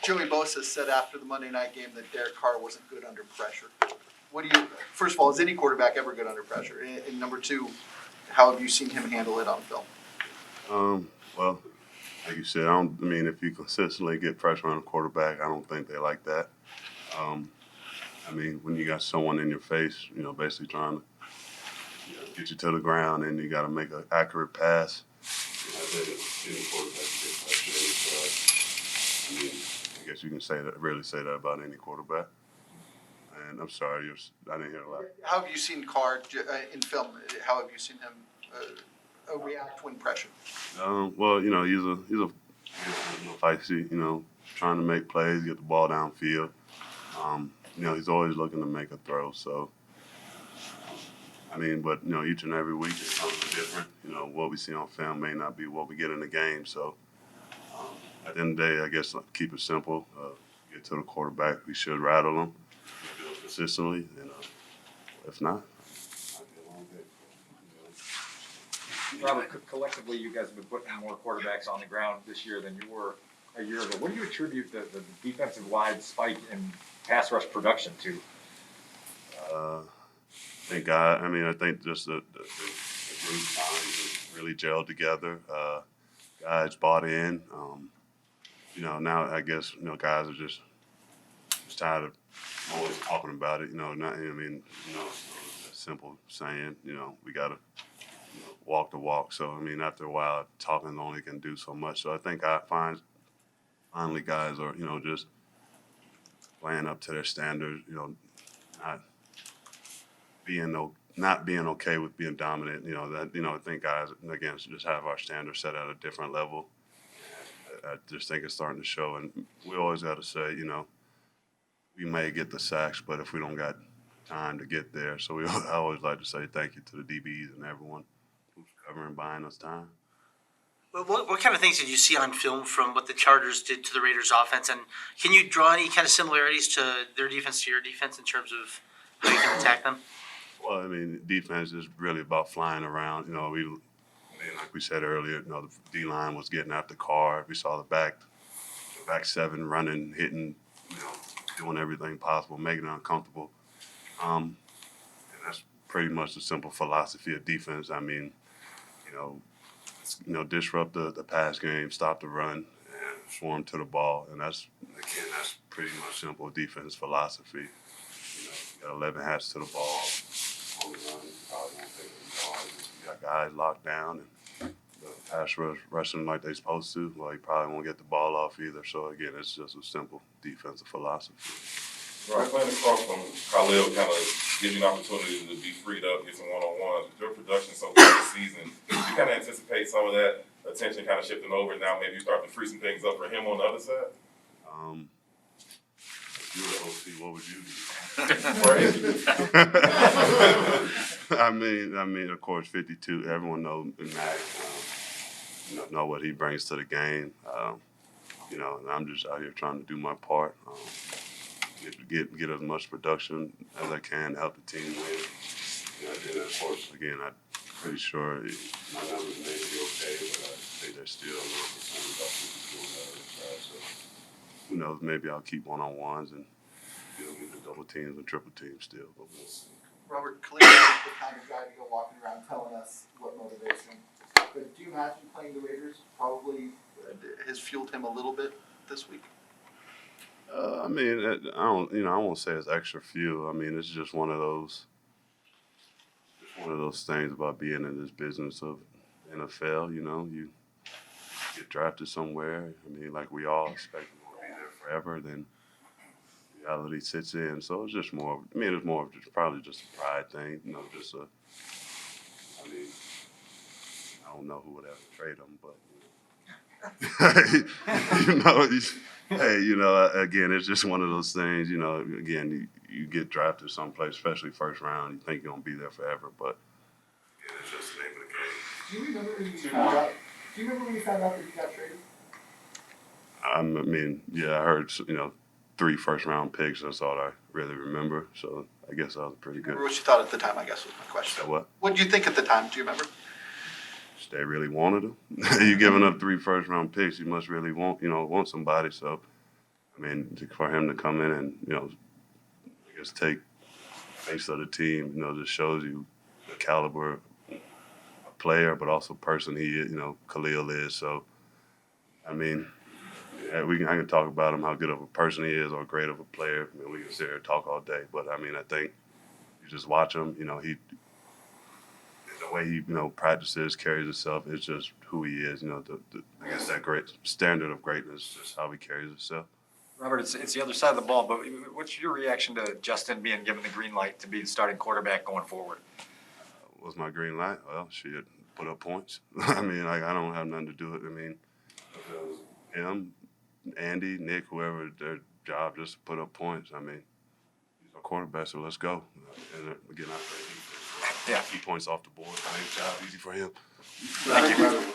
Joey Bosa said after the Monday night game that Derek Carr wasn't good under pressure. First of all, is any quarterback ever good under pressure? And number two, how have you seen him handle it on film? Well, like you said, if you consistently get pressure on a quarterback, I don't think they like that. When you got someone in your face, basically trying to get you to the ground and you got to make an accurate pass. I think any quarterback can get pressure. I guess you can really say that about any quarterback. And I'm sorry, I didn't hear a lot. How have you seen Carr in film? How have you seen him react when pressured? He's a feisty, trying to make plays, get the ball downfield. He's always looking to make a throw. So, but each and every week is something different. What we see on film may not be what we get in the game. So, at the end of the day, I guess keep it simple. Get to the quarterback. We should rattle them. Do it consistently. And if not, Robert, collectively, you guys have been putting more quarterbacks on the ground this year than you were a year ago. What do you attribute the defensive-wide spike in pass rush production to? I think just the group really gelled together. Guys bought in. Now I guess guys are just tired of always talking about it. A simple saying. We gotta walk the walk. So after a while, talking only can do so much. So I think finally guys are just playing up to their standards. Not being okay with being dominant. I think guys again just have our standards set at a different level. I just think it's starting to show, and we always got to say, we may get the sacks, but if we don't got time to get there, so I always like to say thank you to the DBs and everyone who's covering, buying us time. Well, what kind of things did you see on film from what the Chargers did to the Raiders' offense, and can you draw any kind of similarities to their defense to your defense in terms of how you can attack them? Well, defense is really about flying around. Like we said earlier, the D-line was getting after Carr. We saw the back seven running, hitting, doing everything possible, making it uncomfortable. And that's pretty much the simple philosophy of defense. Disrupt the pass game, stop the run, and swarm to the ball. And that's pretty much simple defense philosophy. You got 11 hats to the ball. On the run, you probably won't take it hard. You got guys locked down and the pass rushing like they're supposed to. Well, you probably won't get the ball off either. So again, it's just a simple defensive philosophy. Right, playing across from Khalil kind of gives you an opportunity to be freed up, get some one-on-ones. With your production so far this season, you kind of anticipate some of that attention kind of shifting over. Now maybe you start to free some things up for him on the other side? If you were the OC, what would you do? Of course, 52. Everyone knows Matt. Know what he brings to the game. And I'm just out here trying to do my part. Get as much production as I can to help the team win. And of course, again, I'm pretty sure my numbers may be okay, but I think they're still a little concerned about what we're doing the other side. So who knows? Maybe I'll keep one-on-ones and get the double teams and triple teams still, but we'll see. Robert, clearly the kind of guy to go walking around telling us what motivates him. But do you imagine playing the Raiders probably has fueled him a little bit this week? I won't say it's extra fuel. It's just one of those things about being in this business of NFL. You get drafted somewhere. Like we all expect to be there forever. Then reality sits in. So it's just more. It's more of probably just a pride thing. I don't know who would ever trade him, but. Again, it's just one of those things, again, you get drafted someplace, especially first round, you think you're going to be there forever, but again, it's just the name of the game. Do you remember when you found out that you got traded? I heard, 3 first-round picks, that's all I really remember, so I guess I was pretty good. Remember what you thought at the time, I guess was my question. What? What did you think at the time, do you remember? They really wanted him. You giving up 3 first-round picks, you must really want somebody. So, I mean, for him to come in and, I guess take face of the team, just shows you the caliber of player, but also person he is, Khalil is. So, I mean, I can talk about him, how good of a person he is or great of a player. I mean, we can sit here and talk all day, but I mean, I think you just watch him, the way he, practices, carries himself, it's just who he is, I guess that great standard of greatness, just how he carries himself. Robert, it's the other side of the ball, but what's your reaction to Justin being given the green light to be the starting quarterback going forward? Was my green light? Well, shit, put up points. I mean, I don't have nothing to do with it. I mean, if it was him, Andy, Nick, whoever, their job just to put up points. I mean, he's our quarterback, so let's go. And again, I play defense. Yeah. Key points off the board. I think job easy for him. Thank you.